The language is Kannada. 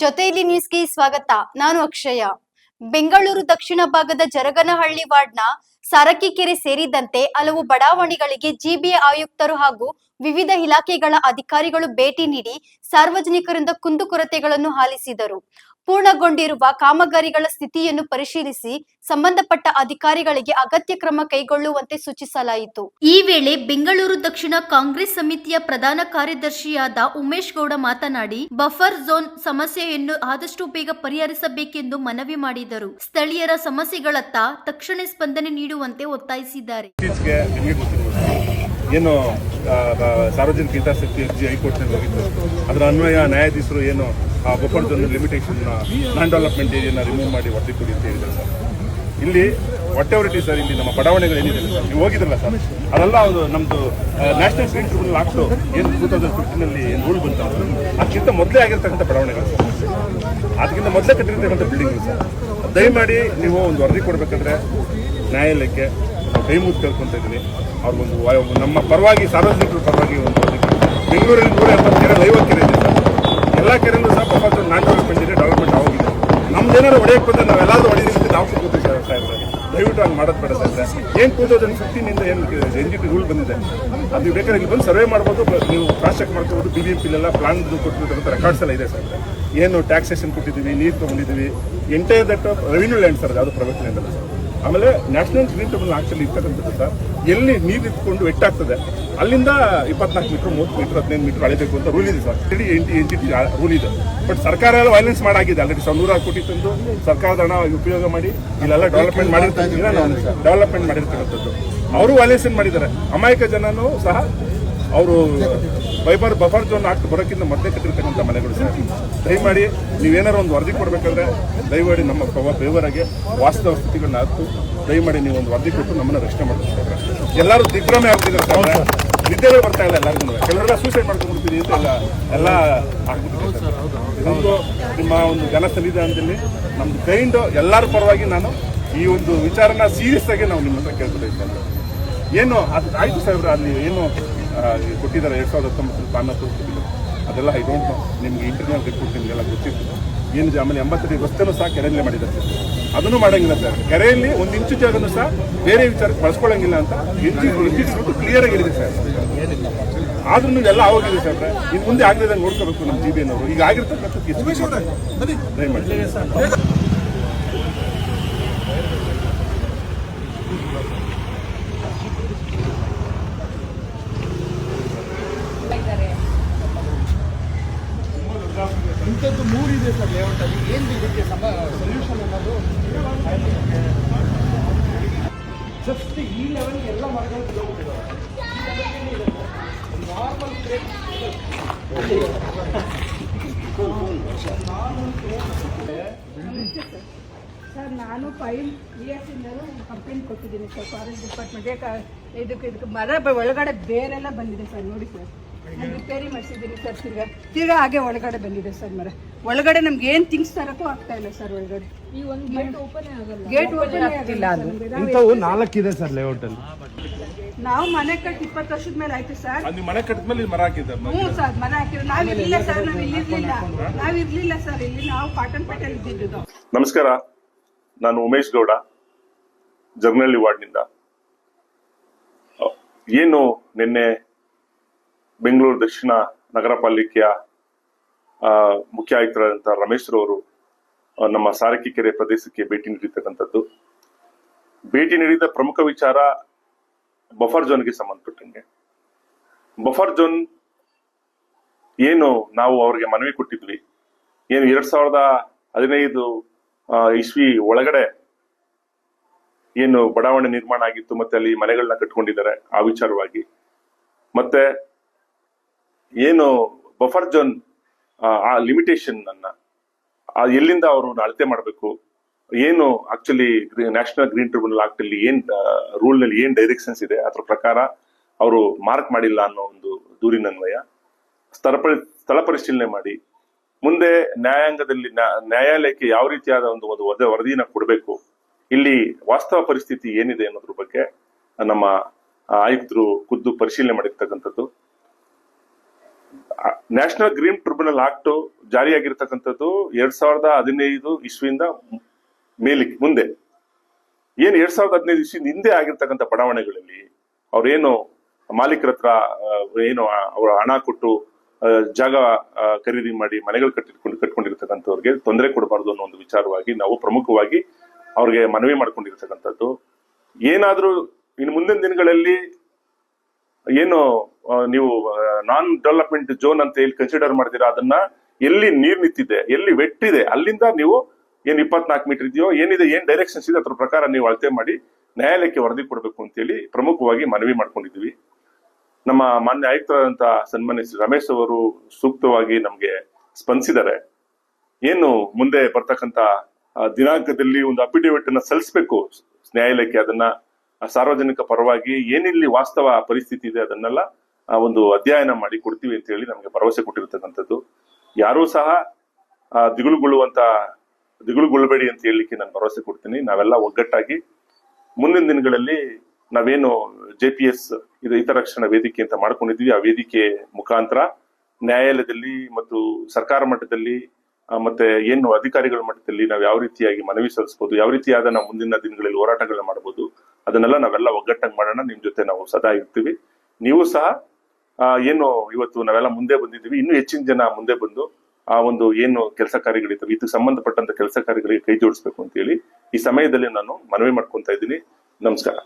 ಜೊತೆಯಲ್ಲಿ ನ್ಯೂಸ್ಗೆ ಸ್ವಾಗತ. ನಾನು ಅಕ್ಷಯ. ಬೆಂಗಳೂರು ದಕ್ಷಿಣ ಭಾಗದ ಜರಗನಹಳ್ಳಿ ವಾರ್ಡ್ನ ಸಾರಕ್ಕೀಕೆರೆ ಸೇರಿದಂತೆ ಹಲವು ಬಡಾವಣೆಗಳಿಗೆ ಜಿಬಿಎ ಆಯುಕ್ತರು ಹಾಗೂ ವಿವಿಧ ಇಲಾಖೆಗಳ ಅಧಿಕಾರಿಗಳು ಭೇಟಿ ನೀಡಿ ಸಾರ್ವಜನಿಕರಿಂದ ಕುಂದುಕೊರತೆಗಳನ್ನು ಆಲಿಸಿದರು. ಪೂರ್ಣಗೊಂಡಿರುವ ಕಾಮಗಾರಿಗಳ ಸ್ಥಿತಿಯನ್ನು ಪರಿಶೀಲಿಸಿ ಸಂಬಂಧಪಟ್ಟ ಅಧಿಕಾರಿಗಳಿಗೆ ಅಗತ್ಯ ಕ್ರಮ ಕೈಗೊಳ್ಳುವಂತೆ ಸೂಚಿಸಲಾಯಿತು. ಈ ವೇಳೆ ಬೆಂಗಳೂರು ದಕ್ಷಿಣ ಕಾಂಗ್ರೆಸ್ ಸಮಿತಿಯ ಪ್ರಧಾನ ಕಾರ್ಯದರ್ಶಿಯಾದ ಉಮೇಶ್ ಗೌಡ ಮಾತನಾಡಿ, ಬಫರ್ ಝೋನ್ ಸಮಸ್ಯೆಯನ್ನು ಆದಷ್ಟು ಬೇಗ ಪರಿಹರಿಸಬೇಕೆಂದು ಮನವಿ ಮಾಡಿದರು. ಸ್ಥಳೀಯರ ಸಮಸ್ಯೆಗಳತ್ತ ತಕ್ಷಣ ಸ್ಪಂದನೆ ನೀಡುವಂತೆ ಒತ್ತಾಯಿಸಿದ್ದಾರೆ. ಏನು ಸಾರ್ವಜನಿಕ ಹಿತಾಸಕ್ತಿ ಅರ್ಜಿ ಹೈಕೋರ್ಟ್ನಲ್ಲಿ ಹೋಗಿತ್ತು, ಅದರ ಅನ್ವಯ ನ್ಯಾಯಾಧೀಶರು ಏನು ಆ ಬಫರ್ ಝೋನ್ ಲಿಮಿಟೇಷನ್ ನಾನ್ ಡೆವಲಪ್ಮೆಂಟ್ ಏರಿಯಾನ ರಿಮೂವ್ ಮಾಡಿ ವರದಿ ಕೊಡಿ ಅಂತ ಹೇಳಿದ್ದಾರೆ ಸರ್. ಇಲ್ಲಿ what ever it is sir, ಇಲ್ಲಿ ನಮ್ಮ ಬಡಾವಣೆಗಳು ಏನಿದೆ ನೀವು ಹೋಗಿದ್ರಲ್ಲ ಸರ್, ಅದೆಲ್ಲ ಅದು ನಮ್ಮದು ನ್ಯಾಷನಲ್ ಗ್ರೀನ್ ಟ್ರಿಬ್ಯುನಲ್ ಆಕ್ಟ್ ಏನು 2015 ಏನು ರೂಲ್ ಬಂತು ಅದಕ್ಕಿಂತ ಮೊದಲೇ ಆಗಿರ್ತಕ್ಕಂಥ ಬಡಾವಣೆಗಳು ಸರ್, ಅದಕ್ಕಿಂತ ಮೊದಲೇ ಕಟ್ಟಿರ್ತಕ್ಕಂಥ ಬಿಲ್ಡಿಂಗ್ ಸರ್. ದಯಮಾಡಿ ನೀವು ಒಂದು ವರದಿ ಕೊಡಬೇಕಂದ್ರೆ ನ್ಯಾಯಾಲಯಕ್ಕೆ ಕೈ ಮುದ್ದು ಕೇಳ್ಕೊತ ಇದ್ದೀನಿ. ಅವ್ರಿಗೊಂದು ನಮ್ಮ ಪರವಾಗಿ ಸಾರ್ವಜನಿಕರ ಪರವಾಗಿ ಒಂದು ಬೆಂಗಳೂರಲ್ಲಿ 180 ಕೆರೆ 50 ಕೆರೆ ಇದೆ ಸರ್. ಎಲ್ಲ ಕೆರೆಯಲ್ಲೂ ಸಹ ಬಫರ್ ನಾನ್ ಡೆವಲಪ್ಮೆಂಟ್ ಇದೆ, ಡೆವಲಪ್ಮೆಂಟ್ ಆಗೋಗಿದೆ. ನಮ್ದೇನಾದ್ರು ಹೊಡೆಯಕ್ಕೆ ಬಂದ್ರೆ ನಾವೆಲ್ಲರೂ ಹೊಡೆದಿದ್ದೀವಿ, ನಾವು ಕೂತು ಸಾಹೇಬ್ರೆ ದಯವಿಟ್ಟು ಹಂಗೆ ಮಾಡೋದು ಬೇಡ ಸಾಹೇಬ್ರೆ. ಏನು 2015 ಏನು NGT ರೂಲ್ ಬಂದಿದೆ, ಅದು ನೀವು ಬೇಕಾದ್ರೆ ಇಲ್ಲಿ ಬಂದು ಸರ್ವೆ ಮಾಡ್ಬೋದು, ನೀವು ಕ್ರಾಸ್ ಚೆಕ್ ಮಾಡ್ಕೋಬೋದು. BBMPಲೆಲ್ಲ ಪ್ಲಾನ್ ಕೊಟ್ಟಿರ್ತಕ್ಕಂಥ ರೆಕಾರ್ಡ್ಸ್ ಎಲ್ಲ ಇದೆ ಸರ್. ಏನು ಟ್ಯಾಕ್ಸೇಷನ್ ಕೊಟ್ಟಿದ್ದೀವಿ, ನೀರು ತೊಗೊಂಡಿದ್ದೀವಿ, entire that revenue land sir, ಅದು ಪ್ರೈವೇಟ್ ಲ್ಯಾಂಡ್ ಅಲ್ಲ ಸರ್. ಆಮೇಲೆ ನ್ಯಾಷನಲ್ ಗ್ರೀನ್ ಟ್ರಿಬ್ಯುನಲ್ ಆಕ್ಚುಲಿ ಇರ್ತಕ್ಕಂಥದ್ದು ಸರ್, ಎಲ್ಲಿ ನೀರು ಇಟ್ಕೊಂಡು ಎಟ್ಟಾಗ್ತದೆ ಅಲ್ಲಿಂದ 24 ಮೀಟರ್ 30 ಮೀಟರ್ 15 ಮೀಟರ್ ಅಳಿಬೇಕು ಅಂತ ರೂಲ್ ಇದೆ ಸರ್. NGT ರೂಲ್ ಇದೆ. ಬಟ್ ಸರ್ಕಾರ ಎಲ್ಲ ವೈಲೆನ್ಸ್ ಮಾಡಾಗಿದೆ. ಆಲ್ರೆಡಿ 100 ಕೋಟಿ ತಂದು ಸರ್ಕಾರದ ಹಣ ಉಪಯೋಗ ಮಾಡಿ ಇಲ್ಲೆಲ್ಲ ಡೆವಲಪ್ಮೆಂಟ್ ಮಾಡಿರ್ತಕ್ಕಂಥದ್ದು. ಅವರು ವೈಲೆನ್ಸ್ ಮಾಡಿದ್ದಾರೆ. ಅಮಾಯಕ ಜನನೂ ಸಹ ಅವರು ಬಫರ್ ಝೋನ್ ಆಕ್ಟ್ ಬರೋಕ್ಕಿಂತ ಮೊದಲೇ ಕಟ್ಟಿರ್ತಕ್ಕಂಥ ಮನೆಗಳು ಸರ್. ದಯಮಾಡಿ ನೀವೇನಾರು ಒಂದು ವರದಿ ಕೊಡಬೇಕಾದ್ರೆ ದಯಮಾಡಿ ನಮ್ಮ ಫೇವರಾಗೆ ವಾಸ್ತವ ಸ್ಥಿತಿಗಳನ್ನ ಹಾಕು ದಯಮಾಡಿ ನೀವು ಒಂದು ವರದಿ ಕೊಟ್ಟು ನಮ್ಮನ್ನು ರಕ್ಷಣೆ ಮಾಡಬೇಕು. ಎಲ್ಲರೂ ದಿಗ್ಭ್ರಮೆ ಆಗ್ತಿದ್ದಾರೆ ಸರ್, ನಿದ್ದೆಗಳು ಬರ್ತಾ ಇಲ್ಲ ಎಲ್ಲರಿಗೂ. ಕೆಲವರೆಲ್ಲ ಸೂಸೈಡ್ ಮಾಡ್ಕೊಂಡ್ಬಿಡ್ತೀವಿ ಅಂತ ಎಲ್ಲ ಆಗ್ಬಿಟ್ಟಿದೆ ಸರ್. ಇದೊಂದು ನಿಮ್ಮ ಒಂದು ಜನಸನ್ನಿಧಾನದಲ್ಲಿ ನಮ್ದು ಕೈಂಡು ಎಲ್ಲರ ಪರವಾಗಿ ನಾನು ಈ ಒಂದು ವಿಚಾರನ ಸೀರಿಯಸ್ ಆಗಿ ನಾವು ನಿಮ್ಮ ಹತ್ರ ಕೇಳ್ಕೊಳ್ತೀವಿ. ಏನು ಅದು ಆಯಿತು ಸಾಹೇಬ್ರ, ಅಲ್ಲಿ ಏನು ಕೊಟ್ಟಿದ್ದಾರೆ 2019 ಪ್ಲಾನ್ ಕೊಟ್ಟಿದ್ದು ಅದೆಲ್ಲ ಐ ಡೋಂಟ್ ನೋ. ನಿಮ್ಗೆ ಇಂಟರ್ನಲ್ ರಿಪೋರ್ಟ್ ನಿಮಗೆಲ್ಲ ಗೊತ್ತಿತ್ತು ಏನಿದೆ. ಆಮೇಲೆ 80 ಅಡಿ ರಸ್ತೆನೂ ಸಹ ಕೆರೆಯಲ್ಲೇ ಮಾಡಿದ್ದಾರೆ ಸರ್, ಅದನ್ನು ಮಾಡೋಂಗಿಲ್ಲ ಸರ್. ಕೆರೆಯಲ್ಲಿ 1 ಇಂಚು ಜಾಗನೂ ಸಹ ಬೇರೆ ವಿಚಾರಕ್ಕೆ ಬಳಸ್ಕೊಳ್ಳೋಂಗಿಲ್ಲ ಅಂತ ಕ್ಲಿಯರ್ ಆಗಿ ಹೇಳಿದೆ ಸರ್. ಆದ್ರೂ ಎಲ್ಲ ಆಗೋಗಿದೆ ಸರ್. ಇನ್ನು ಮುಂದೆ ಆಗಲಿದಂಗೆ ನೋಡ್ಕೋಬೇಕು ನಮ್ಮ GBA ಈಗ ಆಗಿರ್ತಕ್ಕಂಥ ದಯಮಾಡಿ. ಇಂಥದ್ದು 3 ಇದೆ ಸರ್ ಲೇಔಟ್ ಅಲ್ಲಿ. ಏನು ಇದಕ್ಕೆ ಸೊಲ್ಯೂಷನ್ ಅನ್ನೋದು ಜಸ್ಟ್ ಈ ಲೆವೆಲ್ಗೆ ಎಲ್ಲ ಮರಗಳು ಬಿದ್ದೋಗ್ಬಿಟ್ಟಿದ್ದಾರೆ. ನಾರ್ಮಲ್ ಸರ್, ನಾನು 5 ಇಯರ್ಸಿಂದಲೂ ಕಂಪ್ಲೇಂಟ್ ಕೊಟ್ಟಿದ್ದೀನಿ ಸರ್ ಫಾರೆಸ್ಟ್ ಡಿಪಾರ್ಟ್ಮೆಂಟ್ಗೆ. ಇದಕ್ಕೆ ಮರ ಒಳಗಡೆ ಬೇರೆಲ್ಲ ಬಂದಿದೆ ಸರ್. ನೋಡಿ ಸರ್, ನಾನು ರಿಪೇರಿ ಮಾಡಿಸಿದ್ದೀನಿ ಸರ್. ತಿರ್ಗಾ ಹಾಗೆ ಒಳಗಡೆ ಬಂದಿದೆ ಸರ್ ಮರ. ಒಳಗಡೆ ನಮ್ಗೆ ಏನು ಥಿಂಗ್ಸ್ ತರಕ್ಕೂ ಆಗ್ತಾ ಇಲ್ಲ ಸರ್. ಒಳಗಡೆ ಈ ಒಂದು ಗೇಟ್ ಓಪನ್ ಆಗ್ತಿಲ್ಲ. ಅದು ಇಂಥವು 4 ಇದೆ ಸರ್ ಲೇಔಟ್ ಅಲ್ಲಿ. ನಾವು ಮನೆ ಕಟ್ಟಿ 20 ವರ್ಷದ ಮೇಲೆ ಆಯ್ತು ಸರ್. ಮನೆ ಕಟ್ಟಿದ್ಮೇಲೆ ಮರ ಹಾಕಿದ್ದಾರೆ. ಹ್ಞೂ ಸರ್, ಮನೆ ಹಾಕಿದ್ರು. ನಾವಿರ್ಲಿಲ್ಲ ಸರ್, ನಾವಿರ್ಲಿಲ್ಲ ಸರ್. ಇಲ್ಲಿ ನಾವು ಕಾಟನ್ಪೇಟೆಯಲ್ಲಿ ಇದ್ದಿದ್ದು. ನಮಸ್ಕಾರ, ನಾನು ಉಮೇಶ್ ಗೌಡ, ಜರಗನಹಳ್ಳಿ ವಾರ್ಡ್ನಿಂದ. ಏನು ನಿನ್ನೆ ಬೆಂಗಳೂರು ದಕ್ಷಿಣ ನಗರ ಪಾಲಿಕೆಯ ಮುಖ್ಯ ಆಯುಕ್ತರಾದಂತಹ ರಮೇಶ್ ರವರು ನಮ್ಮ ಸಾರಕ್ಕೀಕೆರೆ ಪ್ರದೇಶಕ್ಕೆ ಭೇಟಿ ನೀಡಿರ್ತಕ್ಕಂಥದ್ದು. ಭೇಟಿ ನೀಡಿದ ಪ್ರಮುಖ ವಿಚಾರ ಬಫರ್ ಝೋನ್ಗೆ ಸಂಬಂಧಪಟ್ಟಂಗೆ. ಬಫರ್ ಝೋನ್ ಏನು ನಾವು ಅವರಿಗೆ ಮನವಿ ಕೊಟ್ಟಿದ್ವಿ, ಏನು 2015 ಇಸ್ವಿ ಒಳಗಡೆ ಏನು ಬಡಾವಣೆ ನಿರ್ಮಾಣ ಆಗಿತ್ತು ಮತ್ತೆ ಅಲ್ಲಿ ಮನೆಗಳನ್ನ ಕಟ್ಕೊಂಡಿದ್ದಾರೆ ಆ ವಿಚಾರವಾಗಿ, ಮತ್ತೆ ಏನು ಬಫರ್ ಝೋನ್ ಆ ಲಿಮಿಟೇಷನ್ ಅನ್ನ ಎಲ್ಲಿಂದ ಅವರು ಅಳತೆ ಮಾಡಬೇಕು, ಏನು actually national green tribunal act ಅಲ್ಲಿ ಏನ್ ರೂಲ್ ನಲ್ಲಿ ಏನ್ ಡೈರೆಕ್ಷನ್ಸ್ ಇದೆ ಅದ್ರ ಪ್ರಕಾರ ಅವರು ಮಾರ್ಕ್ ಮಾಡಿಲ್ಲ ಅನ್ನೋ ಒಂದು ದೂರಿನನ್ವಯ ಸ್ಥಳ ಪರಿಶೀಲನೆ ಮಾಡಿ ಮುಂದೆ ನ್ಯಾಯಾಂಗದಲ್ಲಿ ನ್ಯಾಯಾಲಯಕ್ಕೆ ಯಾವ ರೀತಿಯಾದ ಒಂದು ವರದಿನ ಕೊಡಬೇಕು, ಇಲ್ಲಿ ವಾಸ್ತವ ಪರಿಸ್ಥಿತಿ ಏನಿದೆ ಅನ್ನೋದ್ರ ಬಗ್ಗೆ ನಮ್ಮ ಆಯುಕ್ತರು ಖುದ್ದು ಪರಿಶೀಲನೆ ಮಾಡಿರ್ತಕ್ಕಂಥದ್ದು. ನ್ಯಾಷನಲ್ ಗ್ರೀನ್ ಟ್ರಿಬ್ಯುನಲ್ ಆಕ್ಟ್ ಜಾರಿಯಾಗಿರ್ತಕ್ಕಂಥದ್ದು 2015 ಇಸ್ವಿಯಿಂದ ಮುಂದೆ ಏನ್ 2015 ಇಸ್ವಿಯಿಂದ ಹಿಂದೆ ಆಗಿರ್ತಕ್ಕಂಥ ಬಡಾವಣೆಗಳಲ್ಲಿ ಅವ್ರೇನು ಮಾಲೀಕರ ಹತ್ರ ಏನು ಅವರ ಹಣ ಕೊಟ್ಟು ಜಾಗ ಖರೀದಿ ಮಾಡಿ ಮನೆಗಳು ಕಟ್ಕೊಂಡಿರ್ತಕ್ಕಂಥವ್ರಿಗೆ ತೊಂದರೆ ಕೊಡಬಾರ್ದು ಅನ್ನೋ ಒಂದು ವಿಚಾರವಾಗಿ ನಾವು ಪ್ರಮುಖವಾಗಿ ಅವ್ರಿಗೆ ಮನವಿ ಮಾಡ್ಕೊಂಡಿರ್ತಕ್ಕಂಥದ್ದು. ಏನಾದ್ರೂ ಇನ್ನು ಮುಂದಿನ ದಿನಗಳಲ್ಲಿ ಏನು ನೀವು ನಾನ್ ಡೆವಲಪ್ಮೆಂಟ್ ಝೋನ್ ಅಂತ ಹೇಳಿ ಕನ್ಸಿಡರ್ ಮಾಡ್ತೀರಾ, ಅದನ್ನ ಎಲ್ಲಿ ನೀರ್ ನಿಂತಿದೆ, ಎಲ್ಲಿ ವೆಟ್ಟಿದೆ, ಅಲ್ಲಿಂದ ನೀವು ಏನ್ 24 ಮೀಟರ್ ಇದೆಯೋ ಏನಿದೆ, ಏನ್ ಡೈರೆಕ್ಷನ್ಸ್ ಇದೆ ಅದ್ರ ಪ್ರಕಾರ ನೀವು ಅಳತೆ ಮಾಡಿ ನ್ಯಾಯಾಲಯಕ್ಕೆ ವರದಿ ಕೊಡಬೇಕು ಅಂತ ಹೇಳಿ ಪ್ರಮುಖವಾಗಿ ಮನವಿ ಮಾಡ್ಕೊಂಡಿದ್ವಿ. ನಮ್ಮ ಮಾನ್ಯ ಆಯುಕ್ತರಾದಂತ ಸನ್ಮಾನ್ಯ ಶ್ರೀ ರಮೇಶ್ ಅವರು ಸೂಕ್ತವಾಗಿ ನಮ್ಗೆ ಸ್ಪಂದಿಸಿದ್ದಾರೆ. ಏನು ಮುಂದೆ ಬರ್ತಕ್ಕಂತ ದಿನಾಂಕದಲ್ಲಿ ಒಂದು ಅಫಿಡೇವಿಟ್ ಅನ್ನ ಸಲ್ಲಿಸಬೇಕು ನ್ಯಾಯಾಲಯಕ್ಕೆ, ಅದನ್ನ ಸಾರ್ವಜನಿಕ ಪರವಾಗಿ ಏನಿಲ್ಲಿ ವಾಸ್ತವ ಪರಿಸ್ಥಿತಿ ಇದೆ ಅದನ್ನೆಲ್ಲ ಒಂದು ಅಧ್ಯಯನ ಮಾಡಿ ಕೊಡ್ತೀವಿ ಅಂತ ಹೇಳಿ ನಮ್ಗೆ ಭರವಸೆ ಕೊಟ್ಟಿರ್ತಕ್ಕಂಥದ್ದು. ಯಾರೂ ಸಹ ದಿಗುಳುಗೊಳ್ಳಬೇಡಿ ಅಂತ ಹೇಳಲಿಕ್ಕೆ ನಾನು ಭರವಸೆ ಕೊಡ್ತೀನಿ. ನಾವೆಲ್ಲ ಒಗ್ಗಟ್ಟಾಗಿ ಮುಂದಿನ ದಿನಗಳಲ್ಲಿ ನಾವೇನು JPS ಇದು ಹಿತರಕ್ಷಣಾ ವೇದಿಕೆ ಅಂತ ಮಾಡ್ಕೊಂಡಿದ್ವಿ, ಆ ವೇದಿಕೆ ಮುಖಾಂತರ ನ್ಯಾಯಾಲಯದಲ್ಲಿ ಮತ್ತು ಸರ್ಕಾರ ಮಟ್ಟದಲ್ಲಿ ಮತ್ತೆ ಏನು ಅಧಿಕಾರಿಗಳ ಮಟ್ಟದಲ್ಲಿ ನಾವು ಯಾವ ರೀತಿಯಾಗಿ ಮನವಿ ಸಲ್ಲಿಸಬಹುದು, ಯಾವ ರೀತಿಯಾದ ನಾವು ಮುಂದಿನ ದಿನಗಳಲ್ಲಿ ಹೋರಾಟಗಳನ್ನ ಮಾಡಬಹುದು, ಅದನ್ನೆಲ್ಲ ನಾವೆಲ್ಲ ಒಗ್ಗಟ್ಟಾಗಿ ಮಾಡೋಣ. ನಿಮ್ ಜೊತೆ ನಾವು ಸದಾ ಇರ್ತೀವಿ. ನೀವು ಸಹ ಏನು ಇವತ್ತು ನಾವೆಲ್ಲ ಮುಂದೆ ಬಂದಿದ್ದೀವಿ, ಇನ್ನೂ ಹೆಚ್ಚಿನ ಜನ ಮುಂದೆ ಬಂದು ಆ ಒಂದು ಏನು ಕೆಲಸ ಕಾರ್ಯಗಳಿರ್ತವೆ ಇದಕ್ಕೆ ಸಂಬಂಧಪಟ್ಟಂತ ಕೆಲಸ ಕಾರ್ಯಗಳಿಗೆ ಕೈ ಜೋಡಿಸ್ಬೇಕು ಅಂತ ಹೇಳಿ ಈ ಸಮಯದಲ್ಲಿ ನಾನು ಮನವಿ ಮಾಡ್ಕೊಂತ ಇದ್ದೀನಿ. ನಮಸ್ಕಾರ.